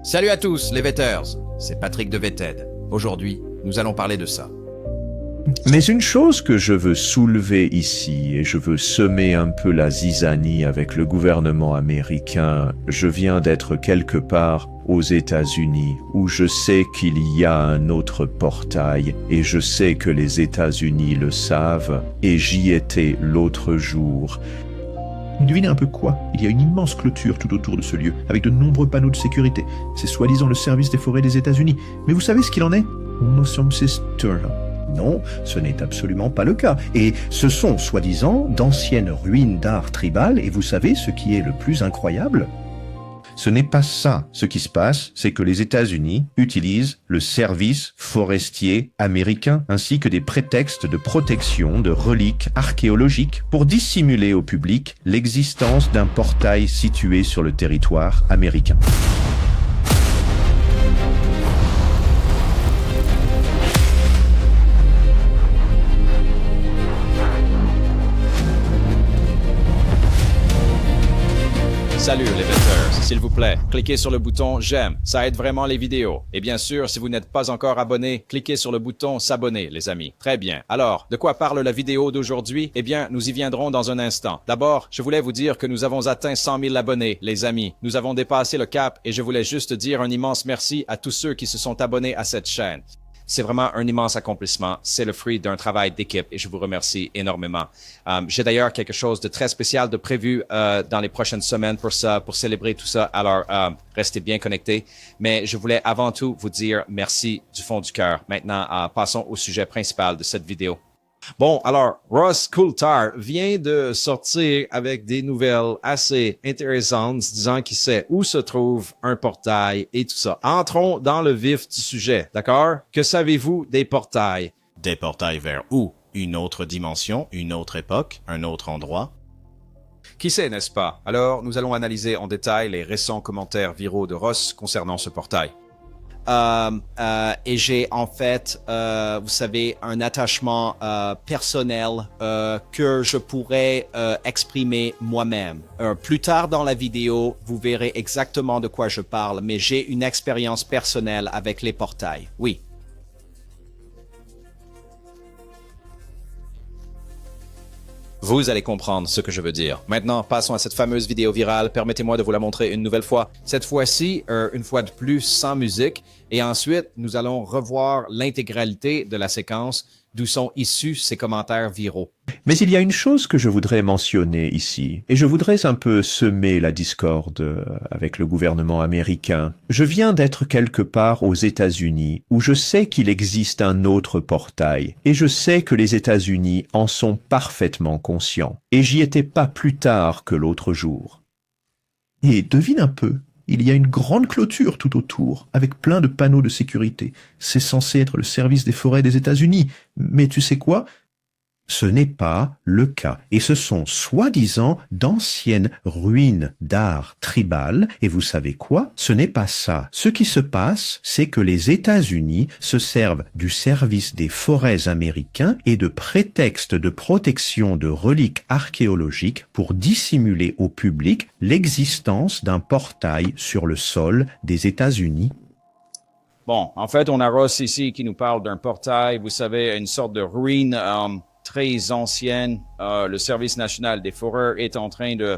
Salut à tous les Vetters, c'est Patrick de Vetted. Aujourd'hui, nous allons parler de ça. Mais une chose que je veux soulever ici, et je veux semer un peu la zizanie avec le gouvernement américain, je viens d'être quelque part aux États-Unis, où je sais qu'il y a un autre portail, et je sais que les États-Unis le savent, et j'y étais l'autre jour. Devinez un peu quoi? Il y a une immense clôture tout autour de ce lieu, avec de nombreux panneaux de sécurité. C'est soi-disant le service des forêts des États-Unis. Mais vous savez ce qu'il en est? Nous sommes sisters. Non, ce n'est absolument pas le cas. Et ce sont, soi-disant, d'anciennes ruines d'art tribal, et vous savez ce qui est le plus incroyable? Ce n'est pas ça. Ce qui se passe, c'est que les États-Unis utilisent le service forestier américain ainsi que des prétextes de protection de reliques archéologiques pour dissimuler au public l'existence d'un portail situé sur le territoire américain. Salut les Vetters, s'il vous plaît, cliquez sur le bouton j'aime, ça aide vraiment les vidéos. Et bien sûr, si vous n'êtes pas encore abonné, cliquez sur le bouton s'abonner les amis. Très bien. Alors, de quoi parle la vidéo d'aujourd'hui? Eh bien, nous y viendrons dans un instant. D'abord, je voulais vous dire que nous avons atteint 100 000 abonnés, les amis. Nous avons dépassé le cap et je voulais juste dire un immense merci à tous ceux qui se sont abonnés à cette chaîne. C'est vraiment un immense accomplissement. C'est le fruit d'un travail d'équipe et je vous remercie énormément. J'ai d'ailleurs quelque chose de très spécial de prévu dans les prochaines semaines pour ça, pour célébrer tout ça. Alors, restez bien connectés. Mais je voulais avant tout vous dire merci du fond du cœur. Maintenant, passons au sujet principal de cette vidéo. Bon, alors, Ross Coulthard vient de sortir avec des nouvelles assez intéressantes disant qu'il sait où se trouve un portail et tout ça. Entrons dans le vif du sujet, d'accord? Que savez-vous des portails? Des portails vers où? Une autre dimension, une autre époque, un autre endroit? Qui sait, n'est-ce pas? Alors, nous allons analyser en détail les récents commentaires viraux de Ross concernant ce portail. Et j'ai en fait, vous savez, un attachement personnel que je pourrais exprimer moi-même. Plus tard dans la vidéo, vous verrez exactement de quoi je parle, mais j'ai une expérience personnelle avec les portails. Oui. Vous allez comprendre ce que je veux dire. Maintenant, passons à cette fameuse vidéo virale. Permettez-moi de vous la montrer une nouvelle fois. Cette fois-ci, une fois de plus, sans musique. Et ensuite, nous allons revoir l'intégralité de la séquence d'où sont issus ces commentaires viraux. Mais il y a une chose que je voudrais mentionner ici, et je voudrais un peu semer la discorde avec le gouvernement américain. Je viens d'être quelque part aux États-Unis, où je sais qu'il existe un autre portail, et je sais que les États-Unis en sont parfaitement conscients, et j'y étais pas plus tard que l'autre jour. Et devine un peu, il y a une grande clôture tout autour, avec plein de panneaux de sécurité. C'est censé être le service des forêts des États-Unis. Mais tu sais quoi? Ce n'est pas le cas, et ce sont soi-disant d'anciennes ruines d'art tribal, et vous savez quoi? Ce n'est pas ça. Ce qui se passe, c'est que les États-Unis se servent du service des forêts américains et de prétextes de protection de reliques archéologiques pour dissimuler au public l'existence d'un portail sur le sol des États-Unis. Bon, en fait, on a Ross ici qui nous parle d'un portail, vous savez, une sorte de ruine très ancienne. Le Service national des forêts est en train de,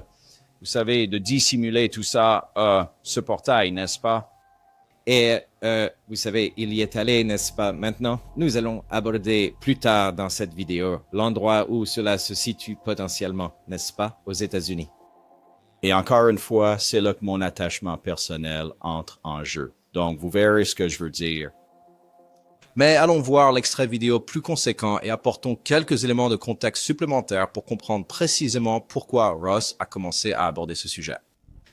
vous savez, de dissimuler tout ça, ce portail, n'est-ce pas? Et vous savez, il y est allé, n'est-ce pas? Maintenant, nous allons aborder plus tard dans cette vidéo l'endroit où cela se situe potentiellement, n'est-ce pas? Aux États-Unis. Et encore une fois, c'est là que mon attachement personnel entre en jeu. Donc, vous verrez ce que je veux dire. Mais allons voir l'extrait vidéo plus conséquent et apportons quelques éléments de contexte supplémentaires pour comprendre précisément pourquoi Ross a commencé à aborder ce sujet.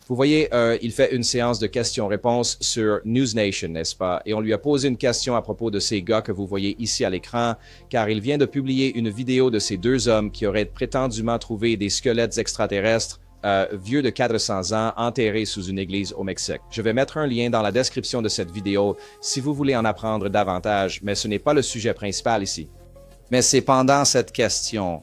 Vous voyez, il fait une séance de questions-réponses sur News Nation, n'est-ce pas? Et on lui a posé une question à propos de ces gars que vous voyez ici à l'écran, car il vient de publier une vidéo de ces deux hommes qui auraient prétendument trouvé des squelettes extraterrestres vieux de 400 ans enterrés sous une église au Mexique. Je vais mettre un lien dans la description de cette vidéo si vous voulez en apprendre davantage, mais ce n'est pas le sujet principal ici. Mais c'est pendant cette question,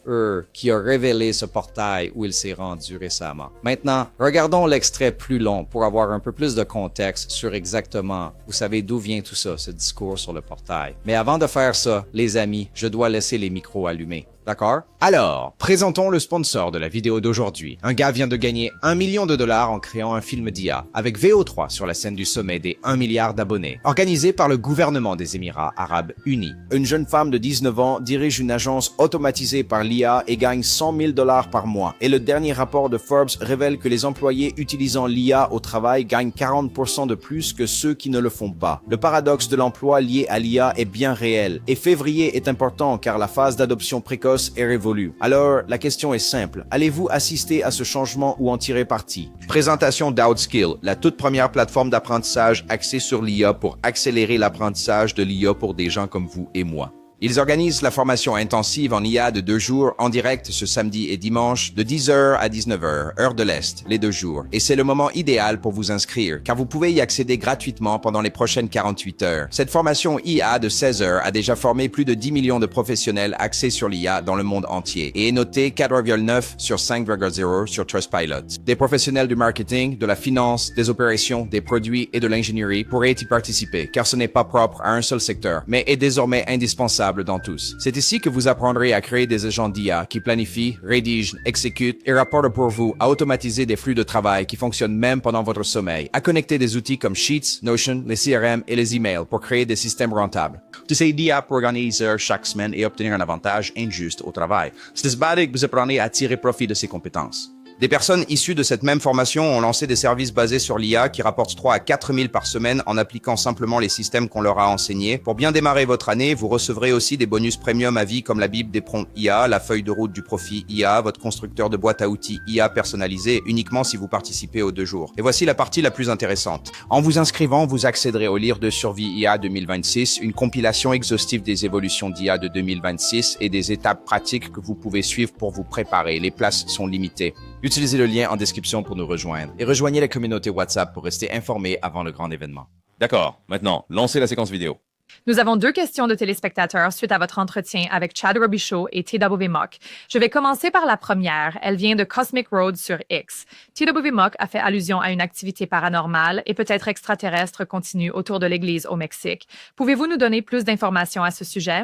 qui a révélé ce portail où il s'est rendu récemment. Maintenant, regardons l'extrait plus long pour avoir un peu plus de contexte sur exactement, vous savez d'où vient tout ça, ce discours sur le portail. Mais avant de faire ça, les amis, je dois laisser les micros allumés. D'accord? Alors, présentons le sponsor de la vidéo d'aujourd'hui. Un gars vient de gagner $1 million en créant un film d'IA avec VO3 sur la scène du sommet des 1 milliard d'abonnés, organisé par le gouvernement des Émirats Arabes Unis. Une jeune femme de 19 ans dirige une agence automatisée par l'IA et gagne $100 000 par mois. Et le dernier rapport de Forbes révèle que les employés utilisant l'IA au travail gagnent 40% de plus que ceux qui ne le font pas. Le paradoxe de l'emploi lié à l'IA est bien réel. Et février est important car la phase d'adoption précoce est révolue. Alors, la question est simple. Allez-vous assister à ce changement ou en tirer parti? Présentation d'Outskill, la toute première plateforme d'apprentissage axée sur l'IA pour accélérer l'apprentissage de l'IA pour des gens comme vous et moi. Ils organisent la formation intensive en IA de 2 jours en direct ce samedi et dimanche de 10h à 19h, heure de l'Est, les 2 jours. Et c'est le moment idéal pour vous inscrire, car vous pouvez y accéder gratuitement pendant les prochaines 48 heures. Cette formation IA de 16 heures a déjà formé plus de 10 millions de professionnels axés sur l'IA dans le monde entier et est noté 4,9 sur 5,0 sur Trustpilot. Des professionnels du marketing, de la finance, des opérations, des produits et de l'ingénierie pourraient y participer, car ce n'est pas propre à un seul secteur, mais est désormais indispensable dans tous. C'est ici que vous apprendrez à créer des agents d'IA qui planifient, rédigent, exécutent et rapportent pour vous, à automatiser des flux de travail qui fonctionnent même pendant votre sommeil, à connecter des outils comme Sheets, Notion, les CRM et les emails pour créer des systèmes rentables. Utiliser l'IA pour organiser chaque semaine et obtenir un avantage injuste au travail. C'est que vous apprenez à tirer profit de ces compétences. Des personnes issues de cette même formation ont lancé des services basés sur l'IA qui rapportent 3 à 4 000 par semaine en appliquant simplement les systèmes qu'on leur a enseignés. Pour bien démarrer votre année, vous recevrez aussi des bonus premium à vie comme la Bible des prompts IA, la feuille de route du profit IA, votre constructeur de boîte à outils IA personnalisé uniquement si vous participez aux 2 jours. Et voici la partie la plus intéressante. En vous inscrivant, vous accéderez au livre de survie IA 2026, une compilation exhaustive des évolutions d'IA de 2026 et des étapes pratiques que vous pouvez suivre pour vous préparer. Les places sont limitées. Utilisez le lien en description pour nous rejoindre et rejoignez la communauté WhatsApp pour rester informé avant le grand événement. D'accord, maintenant, lancez la séquence vidéo. Nous avons 2 questions de téléspectateurs suite à votre entretien avec Chad Robichaud et TW Mock. Je vais commencer par la première. Elle vient de Cosmic Road sur X. TW Mock a fait allusion à une activité paranormale et peut-être extraterrestre continue autour de l'Église au Mexique. Pouvez-vous nous donner plus d'informations à ce sujet?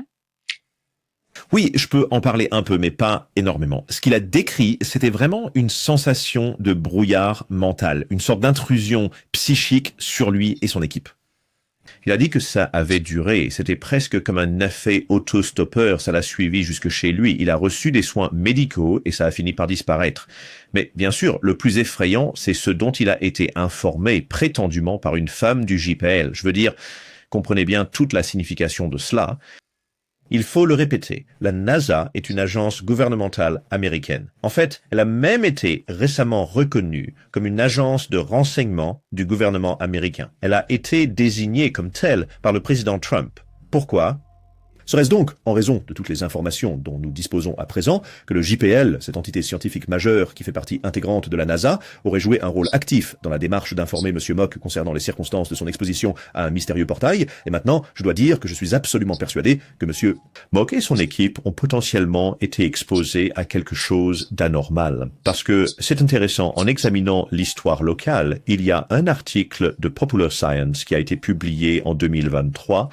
Oui, je peux en parler un peu, mais pas énormément. Ce qu'il a décrit, c'était vraiment une sensation de brouillard mental, une sorte d'intrusion psychique sur lui et son équipe. Il a dit que ça avait duré, c'était presque comme un effet autostoppeur, ça l'a suivi jusque chez lui. Il a reçu des soins médicaux et ça a fini par disparaître. Mais bien sûr, le plus effrayant, c'est ce dont il a été informé prétendument par une femme du JPL. Je veux dire, comprenez bien toute la signification de cela. Il faut le répéter, la NASA est une agence gouvernementale américaine. En fait, elle a même été récemment reconnue comme une agence de renseignement du gouvernement américain. Elle a été désignée comme telle par le président Trump. Pourquoi ? Serait-ce donc, en raison de toutes les informations dont nous disposons à présent, que le JPL, cette entité scientifique majeure qui fait partie intégrante de la NASA, aurait joué un rôle actif dans la démarche d'informer M. Mock concernant les circonstances de son exposition à un mystérieux portail? Et maintenant, je dois dire que je suis absolument persuadé que M. Mock et son équipe ont potentiellement été exposés à quelque chose d'anormal. Parce que c'est intéressant, en examinant l'histoire locale, il y a un article de Popular Science qui a été publié en 2023.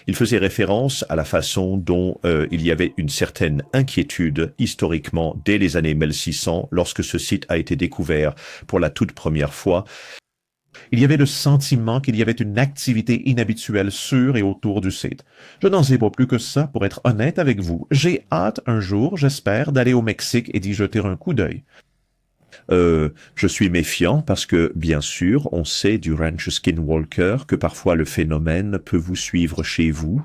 Il faisait référence à la façon dont il y avait une certaine inquiétude historiquement dès les années 1600 lorsque ce site a été découvert pour la toute première fois. Il y avait le sentiment qu'il y avait une activité inhabituelle sur et autour du site. Je n'en sais pas plus que ça pour être honnête avec vous. J'ai hâte un jour, j'espère, d'aller au Mexique et d'y jeter un coup d'œil. Je suis méfiant parce que, bien sûr, on sait du Ranch Skinwalker que parfois le phénomène peut vous suivre chez vous.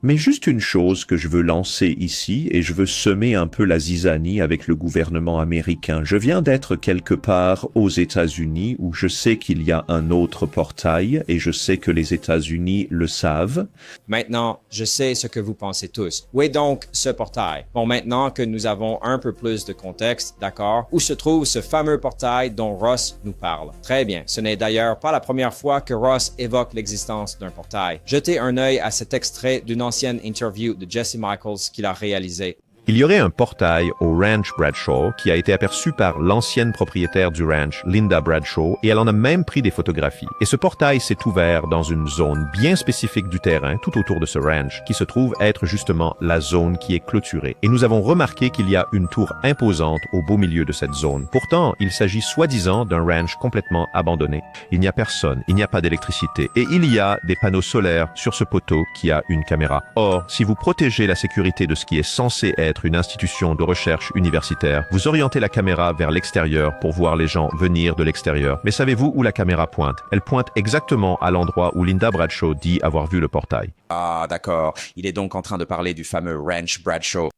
Mais juste une chose que je veux lancer ici, et je veux semer un peu la zizanie avec le gouvernement américain. Je viens d'être quelque part aux États-Unis où je sais qu'il y a un autre portail, et je sais que les États-Unis le savent. Maintenant, je sais ce que vous pensez tous. Où est donc ce portail? Bon, maintenant que nous avons un peu plus de contexte, d'accord, où se trouve ce fameux portail dont Ross nous parle? Très bien, ce n'est d'ailleurs pas la première fois que Ross évoque l'existence d'un portail. Jetez un œil à cet extrait d'une ancienne l'ancienne interview de Jesse Michaels qu'il a réalisée. Il y aurait un portail au Ranch Bradshaw qui a été aperçu par l'ancienne propriétaire du ranch, Linda Bradshaw, et elle en a même pris des photographies. Et ce portail s'est ouvert dans une zone bien spécifique du terrain, tout autour de ce ranch, qui se trouve être justement la zone qui est clôturée. Et nous avons remarqué qu'il y a une tour imposante au beau milieu de cette zone. Pourtant, il s'agit soi-disant d'un ranch complètement abandonné. Il n'y a personne, il n'y a pas d'électricité, et il y a des panneaux solaires sur ce poteau qui a une caméra. Or, si vous protégez la sécurité de ce qui est censé être une institution de recherche universitaire, vous orientez la caméra vers l'extérieur pour voir les gens venir de l'extérieur. Mais savez-vous où la caméra pointe? Elle pointe exactement à l'endroit où Linda Bradshaw dit avoir vu le portail. Ah, d'accord. Il est donc en train de parler du fameux Ranch Bradshaw.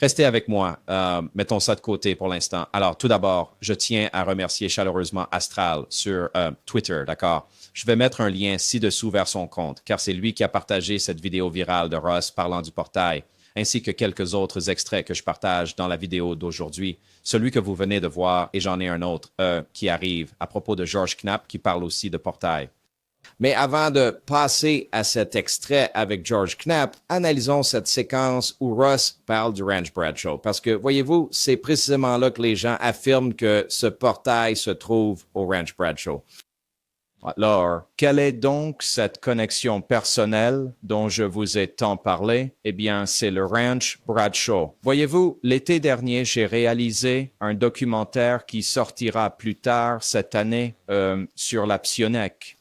Restez avec moi. Mettons ça de côté pour l'instant. Alors, tout d'abord, je tiens à remercier chaleureusement Astral sur Twitter, d'accord? Je vais mettre un lien ci-dessous vers son compte, car c'est lui qui a partagé cette vidéo virale de Ross parlant du portail, ainsi que quelques autres extraits que je partage dans la vidéo d'aujourd'hui. Celui que vous venez de voir, et j'en ai un autre qui arrive à propos de George Knapp qui parle aussi de portail. Mais avant de passer à cet extrait avec George Knapp, analysons cette séquence où Ross parle du Ranch Bradshaw. Parce que, voyez-vous, c'est précisément là que les gens affirment que ce portail se trouve au Ranch Bradshaw. Alors, quelle est donc cette connexion personnelle dont je vous ai tant parlé? Eh bien, c'est le Ranch Bradshaw. Voyez-vous, l'été dernier, j'ai réalisé un documentaire qui sortira plus tard cette année sur la Psionic.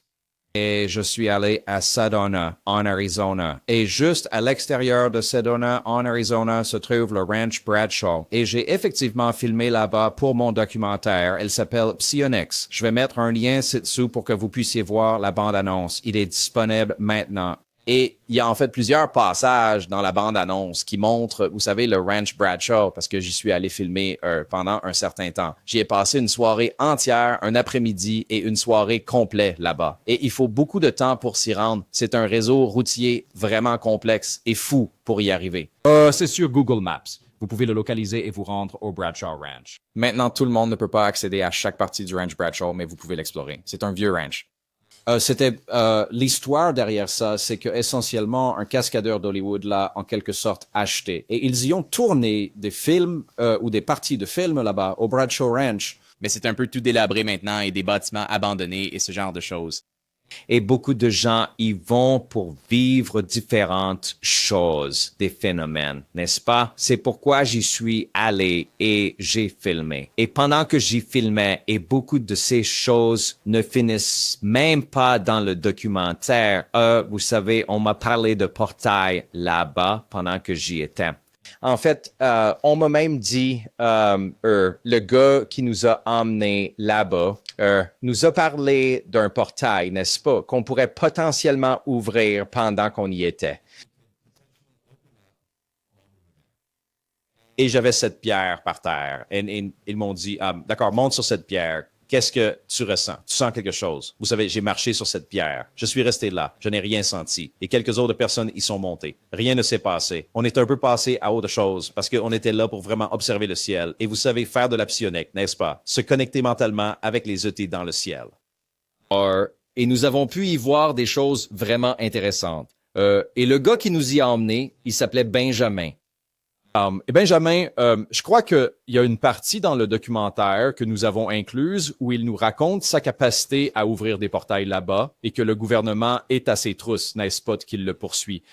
Et je suis allé à Sedona, en Arizona. Et juste à l'extérieur de Sedona, en Arizona, se trouve le Ranch Bradshaw. Et j'ai effectivement filmé là-bas pour mon documentaire. Elle s'appelle Psionics. Je vais mettre un lien ci-dessous pour que vous puissiez voir la bande-annonce. Il est disponible maintenant. Et il y a en fait plusieurs passages dans la bande-annonce qui montrent, vous savez, le Ranch Bradshaw, parce que j'y suis allé filmer pendant un certain temps. J'y ai passé une soirée entière, un après-midi et une soirée complète là-bas. Et il faut beaucoup de temps pour s'y rendre. C'est un réseau routier vraiment complexe et fou pour y arriver. C'est sur Google Maps. Vous pouvez le localiser et vous rendre au Bradshaw Ranch. Maintenant, tout le monde ne peut pas accéder à chaque partie du Ranch Bradshaw, mais vous pouvez l'explorer. C'est un vieux ranch. C'était l'histoire derrière ça, c'est que essentiellement un cascadeur d'Hollywood l'a en quelque sorte acheté et ils y ont tourné des films ou des parties de films là-bas au Bradshaw Ranch. Mais c'est un peu tout délabré maintenant et des bâtiments abandonnés et ce genre de choses. Et beaucoup de gens y vont pour vivre différentes choses, des phénomènes, n'est-ce pas? C'est pourquoi j'y suis allé et j'ai filmé. Et pendant que j'y filmais, et beaucoup de ces choses ne finissent même pas dans le documentaire, vous savez, on m'a parlé de portail là-bas pendant que j'y étais. En fait, on m'a même dit, le gars qui nous a emmenés là-bas, nous a parlé d'un portail, n'est-ce pas, qu'on pourrait potentiellement ouvrir pendant qu'on y était. Et j'avais cette pierre par terre. Et ils m'ont dit, d'accord, monte sur cette pierre. Qu'est-ce que tu ressens? Tu sens quelque chose? Vous savez, j'ai marché sur cette pierre. Je suis resté là. Je n'ai rien senti. Et quelques autres personnes y sont montées. Rien ne s'est passé. On est un peu passé à autre chose parce qu'on était là pour vraiment observer le ciel. Et vous savez, faire de la psionique, n'est-ce pas? Se connecter mentalement avec les ET dans le ciel. Et nous avons pu y voir des choses vraiment intéressantes. Et le gars qui nous y a emmenés, il s'appelait Benjamin. Et Benjamin, je crois qu'il y a une partie dans le documentaire que nous avons incluse où il nous raconte sa capacité à ouvrir des portails là-bas et que le gouvernement est à ses trousses, n'est-ce pas, qu'il le poursuit.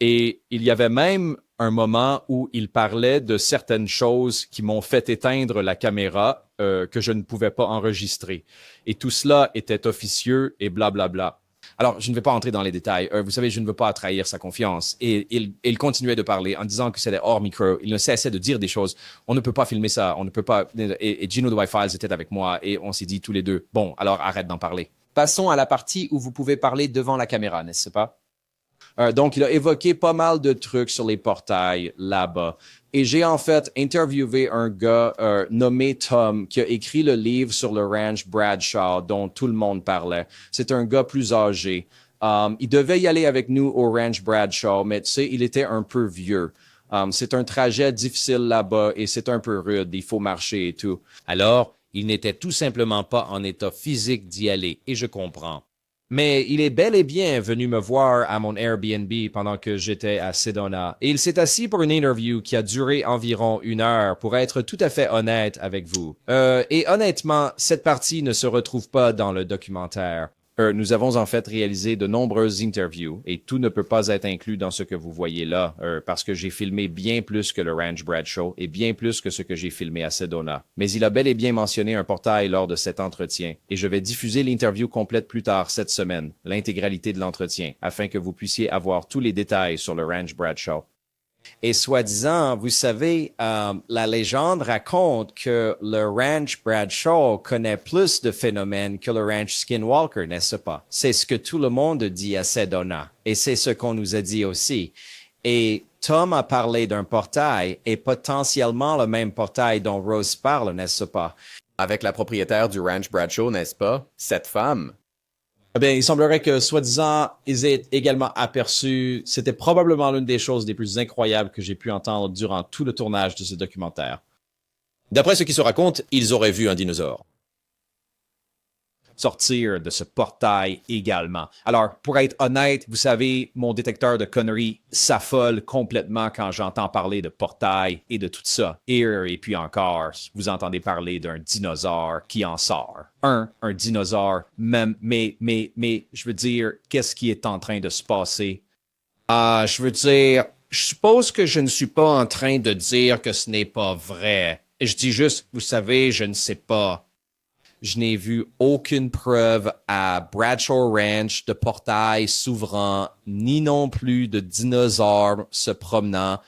Et il y avait même un moment où il parlait de certaines choses qui m'ont fait éteindre la caméra que je ne pouvais pas enregistrer. Et tout cela était officieux et blablabla. Alors, je ne vais pas entrer dans les détails. Vous savez, je ne veux pas trahir sa confiance. Et il continuait de parler en disant que c'était hors micro. Il ne cessait de dire des choses. On ne peut pas filmer ça. On ne peut pas. Et Gino de Wi-Files était avec moi et on s'est dit tous les deux, bon, alors arrête d'en parler. Passons à la partie où vous pouvez parler devant la caméra, n'est-ce pas? Donc, il a évoqué pas mal de trucs sur les portails là-bas. Et j'ai en fait interviewé un gars nommé Tom qui a écrit le livre sur le Ranch Bradshaw dont tout le monde parlait. C'est un gars plus âgé. Il devait y aller avec nous au Ranch Bradshaw, mais tu sais, il était un peu vieux. C'est un trajet difficile là-bas et c'est un peu rude. Il faut marcher et tout. Alors, il n'était tout simplement pas en état physique d'y aller, et je comprends. Mais il est bel et bien venu me voir à mon Airbnb pendant que j'étais à Sedona. Et il s'est assis pour une interview qui a duré environ 1 heure, pour être tout à fait honnête avec vous. Et honnêtement, cette partie ne se retrouve pas dans le documentaire. Nous avons en fait réalisé de nombreuses interviews et tout ne peut pas être inclus dans ce que vous voyez là, parce que j'ai filmé bien plus que le Ranch Bradshaw et bien plus que ce que j'ai filmé à Sedona. Mais il a bel et bien mentionné un portail lors de cet entretien et je vais diffuser l'interview complète plus tard cette semaine, l'intégralité de l'entretien, afin que vous puissiez avoir tous les détails sur le Ranch Bradshaw. Et soi-disant, vous savez, la légende raconte que le Ranch Bradshaw connaît plus de phénomènes que le Ranch Skinwalker, n'est-ce pas? C'est ce que tout le monde dit à Sedona. Et c'est ce qu'on nous a dit aussi. Et Tom a parlé d'un portail et potentiellement le même portail dont Rose parle, n'est-ce pas? Avec la propriétaire du Ranch Bradshaw, n'est-ce pas? Cette femme. Eh bien, il semblerait que, soi-disant, ils aient également aperçu, c'était probablement l'une des choses les plus incroyables que j'ai pu entendre durant tout le tournage de ce documentaire. D'après ce qui se raconte, ils auraient vu un dinosaure. Sortir de ce portail également. Alors, pour être honnête, vous savez, mon détecteur de conneries s'affole complètement quand j'entends parler de portail et de tout ça. Et puis encore, vous entendez parler d'un dinosaure qui en sort. Un dinosaure, même, mais, je veux dire, qu'est-ce qui est en train de se passer? Je veux dire, je suppose que je ne suis pas en train de dire que ce n'est pas vrai. Je dis juste, vous savez, je ne sais pas. Je n'ai vu aucune preuve à Bradshaw Ranch de portail s'ouvrant, ni non plus de dinosaures se promenant.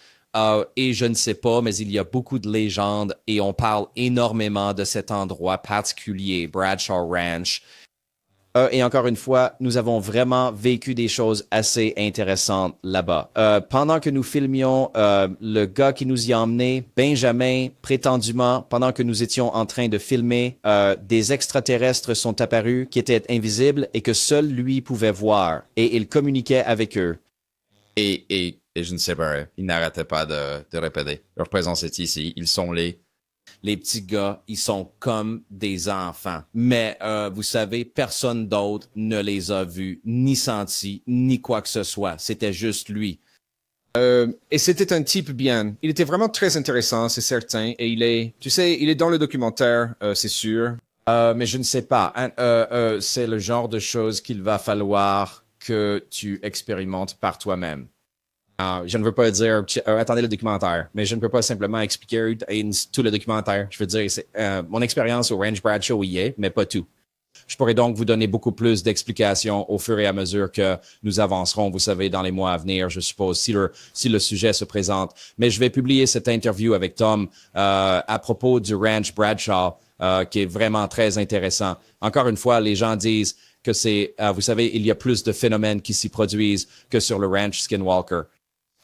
Et je ne sais pas, mais il y a beaucoup de légendes et on parle énormément de cet endroit particulier, Bradshaw Ranch. Et encore une fois, nous avons vraiment vécu des choses assez intéressantes là-bas. Pendant que nous filmions, le gars qui nous y a emmenés, Benjamin, prétendument, pendant que nous étions en train de filmer, des extraterrestres sont apparus qui étaient invisibles et que seul lui pouvait voir. Et il communiquait avec eux. Et je ne sais pas, il n'arrêtait pas de répéter. Leur présence est ici, ils sont Les petits gars, ils sont comme des enfants. Mais, vous savez, personne d'autre ne les a vus, ni sentis, ni quoi que ce soit. C'était juste lui. Et c'était un type bien. Il était vraiment très intéressant, c'est certain. Et il est dans le documentaire, c'est sûr. Mais je ne sais pas. C'est le genre de choses qu'il va falloir que tu expérimentes par toi-même. Je ne veux pas dire attendez le documentaire, mais je ne peux pas simplement expliquer tout le documentaire. Je veux dire, mon expérience au Ranch Bradshaw y est, mais pas tout. Je pourrais donc vous donner beaucoup plus d'explications au fur et à mesure que nous avancerons, vous savez, dans les mois à venir, je suppose, si le sujet se présente. Mais je vais publier cette interview avec Tom à propos du Ranch Bradshaw, qui est vraiment très intéressant. Encore une fois, les gens disent que vous savez, il y a plus de phénomènes qui s'y produisent que sur le Ranch Skinwalker.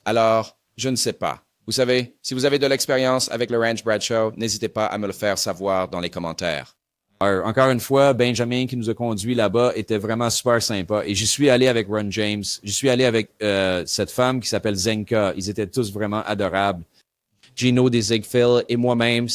Alors, je ne sais pas. Vous savez, si vous avez de l'expérience avec le Ranch Bradshaw, n'hésitez pas à me le faire savoir dans les commentaires. Encore une fois, Benjamin qui nous a conduits là-bas était vraiment super sympa. Et j'y suis allé avec Ron James. J'y suis allé avec cette femme qui s'appelle Zenka. Ils étaient tous vraiment adorables. Gino des Ziegfeld et moi-même,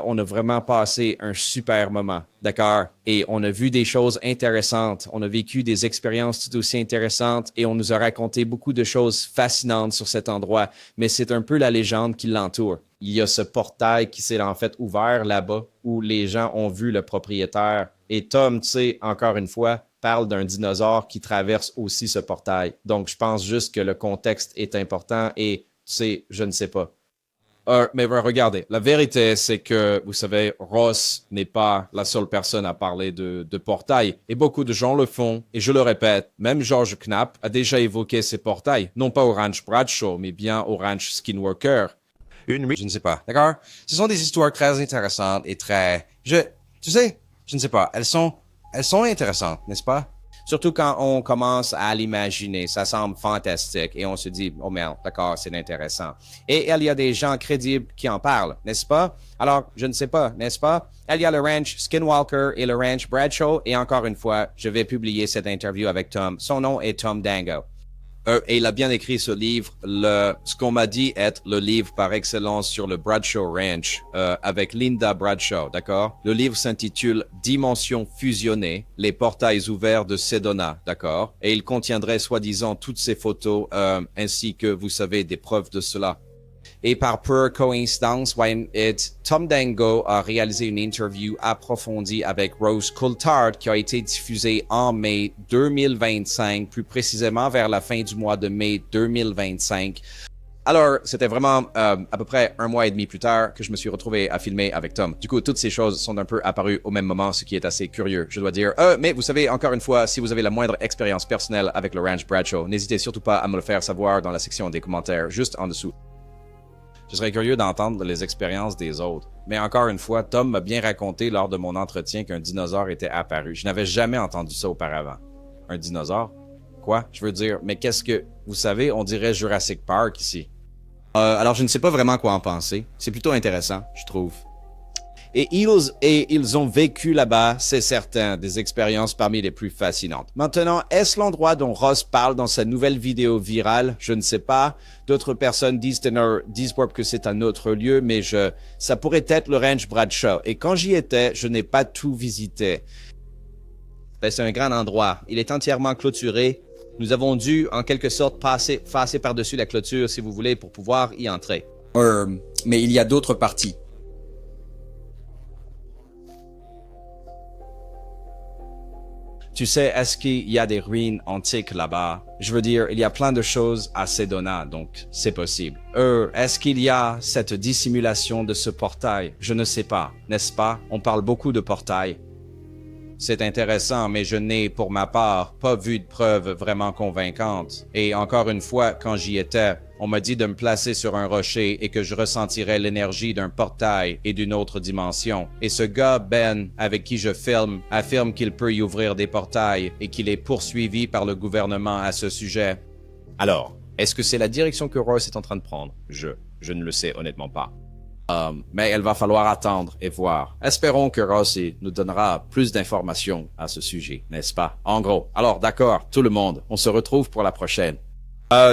on a vraiment passé un super moment, d'accord? Et on a vu des choses intéressantes, on a vécu des expériences tout aussi intéressantes et on nous a raconté beaucoup de choses fascinantes sur cet endroit, mais c'est un peu la légende qui l'entoure. Il y a ce portail qui s'est en fait ouvert là-bas où les gens ont vu le propriétaire. Et Tom, tu sais, encore une fois, parle d'un dinosaure qui traverse aussi ce portail. Donc, je pense juste que le contexte est important et, tu sais, je ne sais pas. Mais regardez, la vérité, c'est que, vous savez, Ross n'est pas la seule personne à parler de portail. Et beaucoup de gens le font. Et je le répète, même George Knapp a déjà évoqué ces portails. Non pas au Ranch Bradshaw, mais bien au Ranch Skinwalker. Je ne sais pas, d'accord? Ce sont des histoires très intéressantes et tu sais, je ne sais pas, elles sont intéressantes, n'est-ce pas? Surtout quand on commence à l'imaginer, ça semble fantastique et on se dit, oh merde, d'accord, c'est intéressant. Et il y a des gens crédibles qui en parlent, n'est-ce pas? Alors, je ne sais pas, n'est-ce pas? Il y a le Ranch Skinwalker et le Ranch Bradshaw et encore une fois, je vais publier cette interview avec Tom. Son nom est Tom Dango. Et il a bien écrit ce livre, ce qu'on m'a dit être le livre par excellence sur le Bradshaw Ranch, avec Linda Bradshaw, d'accord? Le livre s'intitule Dimensions fusionnées, les portails ouverts de Sedona, d'accord? Et il contiendrait soi-disant toutes ces photos, ainsi que, vous savez, des preuves de cela. Et par pure coïncidence, Tom Dango a réalisé une interview approfondie avec Rose Coulthard qui a été diffusée en mai 2025, plus précisément vers la fin du mois de mai 2025. Alors, c'était vraiment à peu près 1 mois et demi plus tard que je me suis retrouvé à filmer avec Tom. Du coup, toutes ces choses sont un peu apparues au même moment, ce qui est assez curieux, je dois dire. Mais vous savez, encore une fois, si vous avez la moindre expérience personnelle avec le Ranch Bradshaw, n'hésitez surtout pas à me le faire savoir dans la section des commentaires, juste en dessous. Je serais curieux d'entendre les expériences des autres. Mais encore une fois, Tom m'a bien raconté lors de mon entretien qu'un dinosaure était apparu. Je n'avais jamais entendu ça auparavant. Un dinosaure? Quoi? Je veux dire, mais qu'est-ce que... Vous savez, on dirait Jurassic Park ici. Alors, je ne sais pas vraiment quoi en penser. C'est plutôt intéressant, je trouve. Et ils ont vécu là-bas, c'est certain, des expériences parmi les plus fascinantes. Maintenant, est-ce l'endroit dont Ross parle dans sa nouvelle vidéo virale? Je ne sais pas. D'autres personnes disent que c'est un autre lieu, mais ça pourrait être le Ranch Bradshaw. Et quand j'y étais, je n'ai pas tout visité. C'est un grand endroit. Il est entièrement clôturé. Nous avons dû, en quelque sorte, passer par-dessus la clôture, si vous voulez, pour pouvoir y entrer. Mais il y a d'autres parties. Tu sais, est-ce qu'il y a des ruines antiques là-bas? Je veux dire, il y a plein de choses à Sedona, donc c'est possible. Est-ce qu'il y a cette dissimulation de ce portail? Je ne sais pas, n'est-ce pas? On parle beaucoup de portails. C'est intéressant, mais je n'ai, pour ma part, pas vu de preuves vraiment convaincantes. Et encore une fois, quand j'y étais, on m'a dit de me placer sur un rocher et que je ressentirais l'énergie d'un portail et d'une autre dimension. Et ce gars, Ben, avec qui je filme, affirme qu'il peut y ouvrir des portails et qu'il est poursuivi par le gouvernement à ce sujet. Alors, est-ce que c'est la direction que Ross est en train de prendre? Je ne le sais honnêtement pas. Mais il va falloir attendre et voir. Espérons que Rossi nous donnera plus d'informations à ce sujet, n'est-ce pas? En gros. Alors, d'accord, tout le monde, on se retrouve pour la prochaine.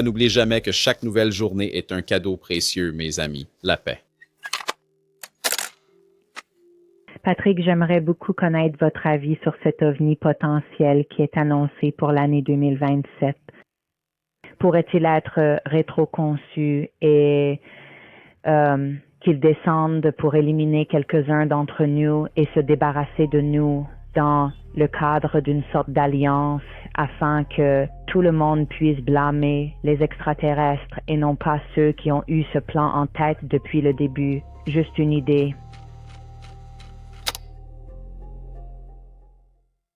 N'oubliez jamais que chaque nouvelle journée est un cadeau précieux, mes amis. La paix. Patrick, j'aimerais beaucoup connaître votre avis sur cet ovni potentiel qui est annoncé pour l'année 2027. Pourrait-il être rétroconçu et qu'il descende pour éliminer quelques-uns d'entre nous et se débarrasser de nous dans le cadre d'une sorte d'alliance afin que tout le monde puisse blâmer les extraterrestres et non pas ceux qui ont eu ce plan en tête depuis le début. Juste une idée.